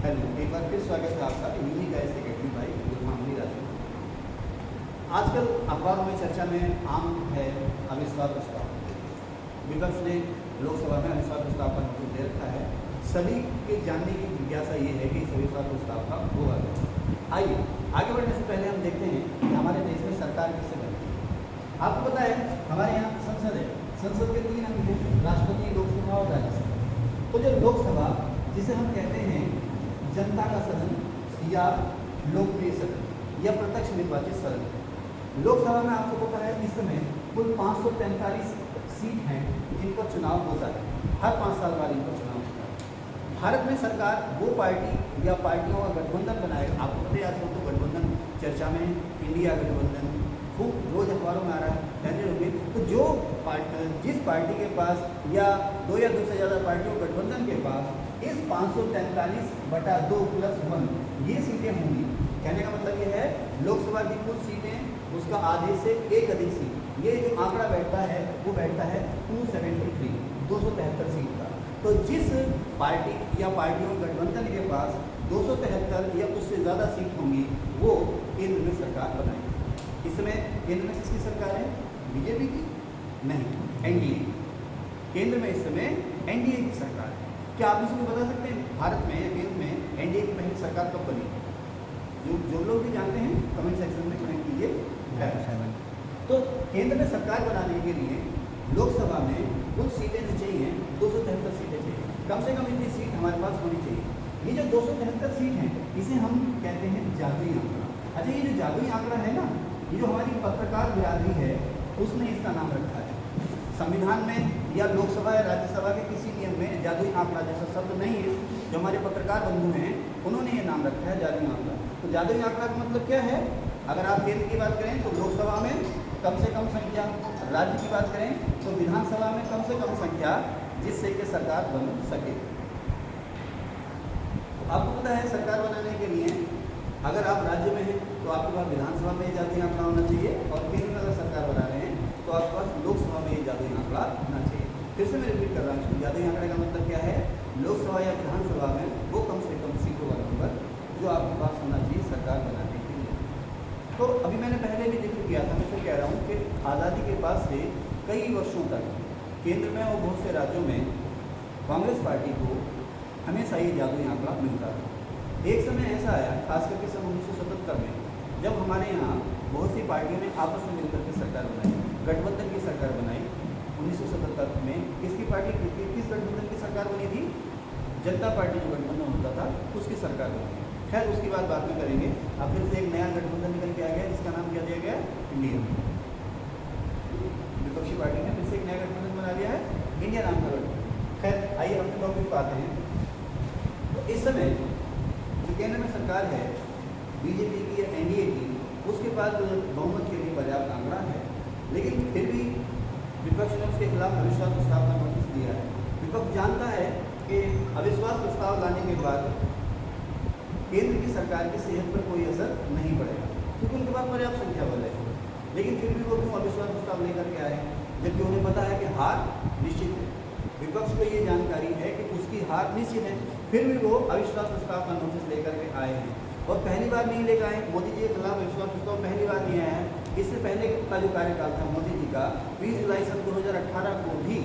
Hello, एक बार फिर स्वागत है आपका यूनिक आई सेक्रेटरी भाई गुरमामली राजू। आजकल अखबारों में चर्चा में आम है अविश्वास प्रस्ताव। विपक्ष ने लोकसभा में अविश्वास प्रस्ताव का नोटिस दे रखा है। सभी के जानने की जिज्ञासा ये है कि इस अविश्वास प्रस्ताव का होगा क्या। आइए आगे बढ़ने से पहले हम देखते हैं कि हमारे देश में सरकार किससे बनती है। आपको पता है हमारे यहाँ संसद है, संसद के 3 अंग हैं, राष्ट्रपति, लोकसभा और राज्यसभा। तो जो लोकसभा जिसे हम कहते हैं जनता का सदन या लोकप्रिय सदन या प्रत्यक्ष निर्वाचित सदन, लोकसभा में आपको पता है इस समय कुल 543 सीट हैं जिन पर चुनाव होता है। हर 5 साल बाद इनका चुनाव होता है। भारत में सरकार वो पार्टी या पार्टियों का गठबंधन बनाएगा। आपको पता है आजकल तो गठबंधन चर्चा में, इंडिया गठबंधन खूब रोज अखबारों में आ रहा है, जाने होंगे। तो जो जिस पार्टी के पास या 2 या 2 से ज़्यादा पार्टियों गठबंधन के पास इस 543/2 + 1 ये सीटें होंगी। कहने का मतलब ये है लोकसभा की कुल सीटें उसका आधे से एक अधिक सीट, ये जो आंकड़ा बैठता है वो बैठता है 273 273 सीट का। तो जिस पार्टी या पार्टियों गठबंधन के पास 273 या उससे ज़्यादा सीट होंगी वो केंद्र में सरकार बनाएगी। इस समय केंद्र में किसकी सरकार है? बीजेपी की नहीं, एनडीए। केंद्र में इस समय एनडीए की सरकार है। क्या आप इसको बता सकते हैं भारत में या केंद्र में एनडीए की पहली सरकार कब बनी? जो लोग भी जानते हैं कमेंट सेक्शन में कमेंट कीजिए। तो केंद्र में सरकार बनाने के लिए लोकसभा में कुल सीटें जो चाहिए 273 सीटें चाहिए। कम से कम इतनी सीट हमारे पास होनी चाहिए। ये जो 273 सीट हैं इसे हम कहते हैं जादुई आंकड़ा। अच्छा, ये जो जादुई आंकड़ा है ना, ये जो हमारी पत्रकार बिरादरी है उसने इसका नाम रखा है। संविधान में या लोकसभा या राज्यसभा के किसी नियम में जादुई आंकड़ा जैसा शब्द नहीं है। जो हमारे पत्रकार बंधु हैं उन्होंने ये नाम रखा है जादुई आंकड़ा। तो जादुई आंकड़ा का मतलब क्या है? अगर आप केंद्र की बात करें तो लोकसभा में कम से कम संख्या, राज्य की बात करें तो विधानसभा में कम से कम संख्या, जिससे कि सरकार बन सके। तो आपको पता है सरकार बनाने के लिए अगर आप राज्य में हैं तो आपके पास विधानसभा में जादुई आंकड़ा होना चाहिए, और केंद्र में अगर सरकार बना रहे हैं तो आपके पास लोकसभा में जादुई आंकड़ा होना चाहिए। फिर से मैं रिपीट कर रहा हूँ, जादुई आंकड़े का मतलब क्या है? लोकसभा या विधानसभा में वो कम से कम सीटों का नंबर जो आपके पास होना चाहिए सरकार बनाने के लिए। तो अभी मैंने पहले भी जिक्र किया था, मैं फिर कह रहा हूँ कि आज़ादी के बाद से कई वर्षों तक केंद्र में और बहुत से राज्यों में कांग्रेस पार्टी को हमेशा ये जादुई आंकड़ा मिलता था। एक समय ऐसा आया, खास करके सन 1977 में, जब हमारे यहाँ बहुत सी पार्टियों ने आपस में मिलकर के सरकार बनाई, गठबंधन की सरकार बनाई। 1977 में किसकी पार्टी, किस गठबंधन की सरकार बनी थी? जनता पार्टी जो गठबंधन होता था उसकी सरकार बनी। खैर उसकी बाद में करेंगे। अब फिर से एक नया गठबंधन निकल के आ गया जिसका नाम क्या दिया गया? इंडिया। विपक्षी पार्टी ने फिर से एक नया गठबंधन बना लिया है, इंडिया नाम का गठबंधन। खैर आइए अपने टॉपिक पर आते हैं। तो इस समय जो केंद्र में सरकार है बीजेपी की या एनडीए की, उसके पास बहुमत के लिए पर्याप्त आंकड़ा है, लेकिन फिर भी विपक्ष ने उसके खिलाफ अविश्वास प्रस्ताव का नोटिस दिया है। विपक्ष जानता है कि अविश्वास प्रस्ताव लाने के बाद केंद्र की सरकार की सेहत पर कोई असर नहीं पड़ेगा, क्योंकि उनके पास पर्याप्त संख्या बल है। लेकिन फिर भी वो क्यों अविश्वास प्रस्ताव लेकर के आए, जबकि उन्हें पता है कि हार निश्चित है। विपक्ष को ये जानकारी है कि उसकी हार निश्चित है, फिर भी वो अविश्वास प्रस्ताव का नोटिस लेकर के आए हैं। और पहली बार नहीं लेकर आए, मोदी जी के खिलाफ अविश्वास प्रस्ताव पहली बार नहीं आया है। इससे पहले का जो कार्यकाल था मोदी जी का, 20 जुलाई सन 2018 को भी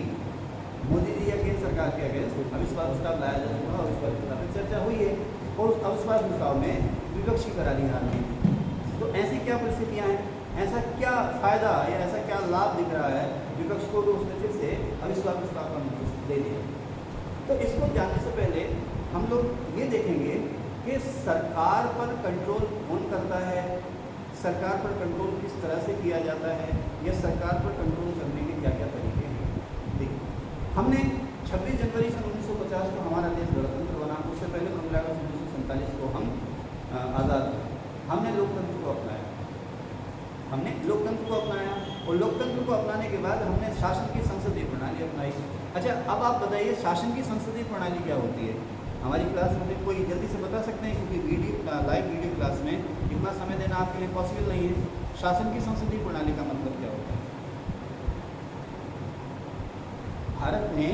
मोदी जी या केंद्र सरकार के अगेंस्ट अविश्वास प्रस्ताव लाया जा चुका है। अविश्वास प्रस्ताव में चर्चा हुई है और उस अविश्वास प्रस्ताव में विपक्ष की करारी हार नहीं थी। तो ऐसी क्या परिस्थितियाँ हैं, ऐसा क्या फायदा या ऐसा क्या लाभ दिख रहा है विपक्ष को, तो उसने फिर से अविश्वास प्रस्ताव का नोटिस दे दिया। तो इसको जानने से पहले हम लोग ये देखेंगे कि सरकार पर कंट्रोल कौन करता है, सरकार पर कंट्रोल किस तरह से किया जाता है, या सरकार पर कंट्रोल करने के क्या क्या तरीके हैं। देखिए, हमने 26 जनवरी सन 1950 को हमारा देश गणतंत्र बना। उससे पहले 15 अगस्त 1947 को हम आज़ाद हुए। हमने लोकतंत्र को अपनाया, और लोकतंत्र को अपनाने के बाद हमने शासन की संसदीय प्रणाली अपनाई। अच्छा, अब आप बताइए शासन की संसदीय प्रणाली क्या होती है? हमारी क्लास में कोई जल्दी से बता सकते हैं, क्योंकि लाइव वीडियो क्लास में इतना समय देना आपके लिए पॉसिबल नहीं है। शासन की संसदीय प्रणाली का मतलब क्या होता है? भारत ने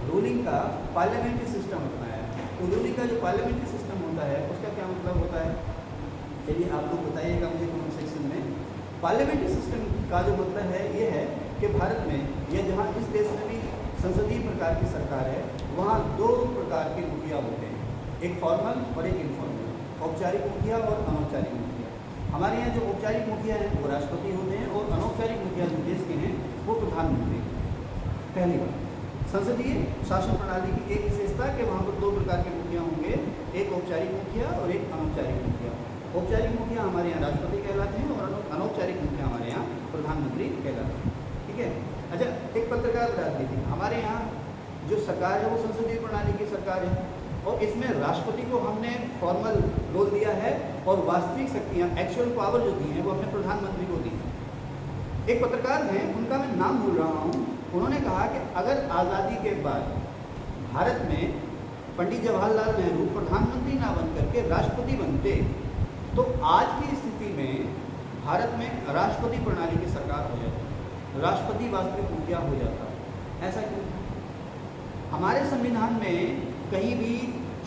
रूलिंग का पार्लियामेंट्री सिस्टम अपनाया है। कॉलोनी का जो पार्लियामेंट्री सिस्टम होता है उसका क्या मतलब होता है, चलिए आप लोग बताइएगा मुझे कमेंट सेक्शन में। पार्लियामेंट्री सिस्टम का जो मतलब है ये है कि भारत में या जहाँ इस देश में भी संसदीय प्रकार की सरकार है वहाँ दो प्रकार के मुखिया होते हैं, एक फॉर्मल और एक इनफॉर्मल, औपचारिक मुखिया और अनौपचारिक मुखिया। हमारे यहाँ जो औपचारिक मुखिया हैं वो राष्ट्रपति होते हैं और अनौपचारिक मुखिया जो देश के हैं वो प्रधानमंत्री। पहली बात, संसदीय शासन प्रणाली की एक विशेषता कि वहाँ पर दो प्रकार के मुखिया होंगे, एक औपचारिक मुखिया और एक अनौपचारिक मुखिया। औपचारिक मुखिया हमारे यहाँ राष्ट्रपति कहलाते हैं और अनौपचारिक मुखिया हमारे यहाँ प्रधानमंत्री कहलाते हैं। ठीक है। अच्छा, एक पत्रकार बता दी थी, हमारे यहाँ जो सरकार है वो संसदीय प्रणाली की सरकार है और इसमें राष्ट्रपति को हमने फॉर्मल रोल दिया है और वास्तविक शक्तियाँ, एक्चुअल पावर जो दी हैं वो हमने प्रधानमंत्री को दी है। एक पत्रकार हैं, उनका मैं नाम भूल रहा हूँ, उन्होंने कहा कि अगर आज़ादी के बाद भारत में पंडित जवाहरलाल नेहरू प्रधानमंत्री ना बन करके राष्ट्रपति बनते तो आज की स्थिति में भारत में राष्ट्रपति प्रणाली की सरकार हो जाती, राष्ट्रपति वास्तविक मुखिया हो जाता। ऐसा क्यों? हमारे संविधान में कहीं भी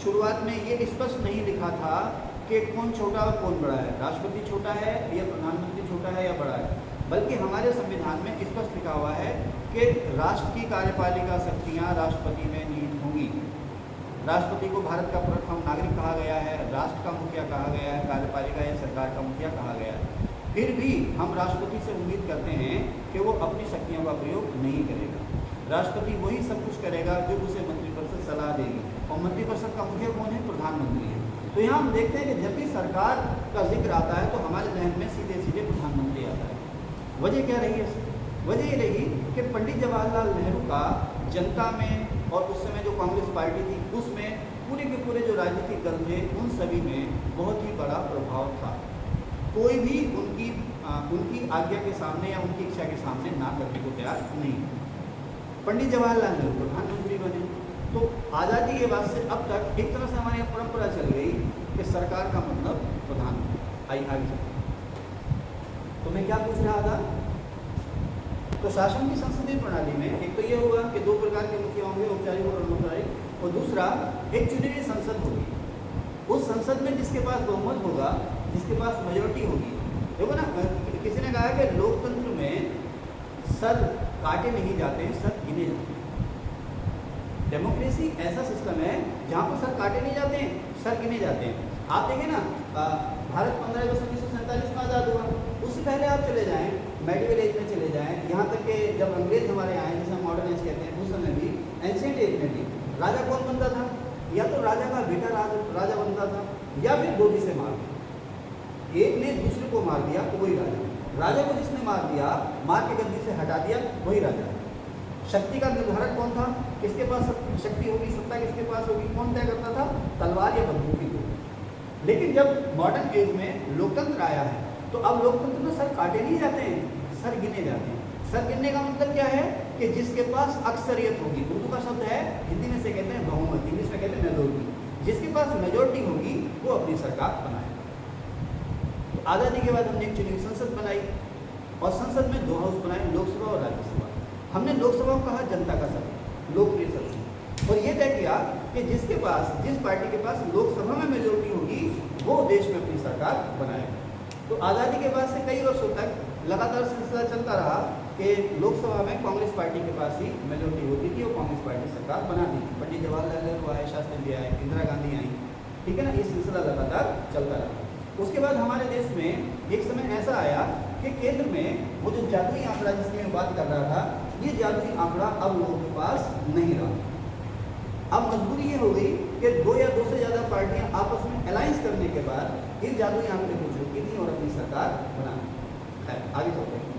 शुरुआत में ये स्पष्ट नहीं लिखा था कि कौन छोटा और कौन बड़ा है, राष्ट्रपति छोटा है या प्रधानमंत्री छोटा है या बड़ा है, बल्कि हमारे संविधान में स्पष्ट लिखा हुआ है कि राष्ट्र की कार्यपालिका शक्तियाँ राष्ट्रपति में निहित होंगी। राष्ट्रपति को भारत का प्रथम नागरिक कहा गया है, राष्ट्र का मुखिया कहा गया है, कार्यपालिका या सरकार का मुखिया कहा गया है। फिर भी हम राष्ट्रपति से उम्मीद करते हैं कि वो अपनी शक्तियों का प्रयोग नहीं करेगा। राष्ट्रपति वही सब कुछ करेगा जो उसे मंत्रिपरिषद सलाह देगी और मंत्रिपरिषद का मुखिया कौन है? प्रधानमंत्री है। तो यहाँ हम देखते हैं कि जब भी सरकार का जिक्र आता है तो हमारे जहन में सीधे सीधे प्रधानमंत्री आता है। वजह क्या रही है? वजह ये रही कि पंडित जवाहरलाल नेहरू का जनता में और उस समय जो कांग्रेस पार्टी थी उसमें पूरे के पूरे जो राजनीतिक दल थे उन सभी में बहुत ही बड़ा प्रभाव था। कोई भी उनकी आज्ञा के सामने या उनकी इच्छा के सामने ना करने को तैयार नहीं। पंडित जवाहरलाल नेहरू प्रधानमंत्री बने तो आज़ादी के बाद से अब तक एक तरह से हमारे यहाँ परंपरा चल गई कि सरकार का मतलब प्रधानमंत्री। आगे तो मैं क्या पूछ रहा था, तो शासन की संसदीय प्रणाली में एक तो ये होगा कि दो प्रकार के मुखिया होंगे, औपचारिक और अनौपचारिक, और दूसरा एक चुनी हुई संसद होगी। उस संसद में जिसके पास बहुमत होगा, जिसके पास मेजोरिटी होगी, देखो ना, किसी ने कहा कि लोकतंत्र में सर काटे नहीं जाते हैं, सर गिने जाते हैं। डेमोक्रेसी ऐसा सिस्टम है जहाँ पर सर काटे नहीं जाते हैं, सर गिने जाते हैं। आप देखें ना, भारत 15 अगस्त 1947 में आज़ाद हुआ, उससे पहले आप चले जाएँ, मेडिवल एज में चले जाएँ, यहाँ तक कि जब अंग्रेज हमारे आए, जिसे मॉडर्न एज कहते हैं, उस समय भी एंशिएंट एज में भी राजा कौन बनता था? या तो राजा का बेटा राजा बनता था या फिर गोली से मार दिया। एक ने दूसरे को मार दिया तो वही राजा को जिसने मार दिया, मार के गद्दी से हटा दिया, वही राजा। शक्ति का निर्धारक कौन था? किसके पास शक्ति होगी, सत्ता किसके पास होगी, कौन तय करता था? तलवार या बंदूक की गोली। लेकिन जब मॉडर्न एज में लोकतंत्र आया है तो अब लोकतंत्र में सर काटे नहीं जाते हैं, सर गिने जाते हैं। सर गिनने का मतलब क्या है कि जिसके पास अक्सरियत होगी, उर्दू का शब्द है, हिंदी में से कहते हैं बहुमत, इंग्लिश में कहते हैं मेजोरिटी, जिसके पास मेजोरिटी होगी वो अपनी सरकार बनाए। तो आज़ादी के बाद हमने एक चुनी संसद बनाई और संसद में दो हाउस बनाए, लोकसभा और राज्यसभा। हमने लोकसभा को कहा जनता का सदन, लोकप्रिय सदन, और ये तय किया कि जिस पार्टी के पास लोकसभा में मेजोरिटी होगी वो देश में अपनी सरकार बनाएगा। तो आज़ादी के बाद से कई वर्षों तक लगातार सिलसिला चलता रहा कि लोकसभा में कांग्रेस पार्टी के पास ही मेजोरिटी होती थी और कांग्रेस पार्टी सरकार बनाती थी। पंडित जवाहरलाल नेहरू आए, शास्त्री जी आए, इंदिरा गांधी आई, ठीक है ना, ये सिलसिला लगातार चलता रहा। उसके बाद हमारे देश में एक समय ऐसा आया कि केंद्र में वो जो जादुई आंकड़ा जिसकी मैं बात कर रहा था, ये जादुई आंकड़ा अब लोगों के पास नहीं रहा। अब मजबूरी ये हो गई कि दो या दो से ज़्यादा पार्टियां आपस में अलायंस करने के बाद इन जादुई आंकड़े को चुनती थी और अपनी सरकार बना। आगे चलते हैं।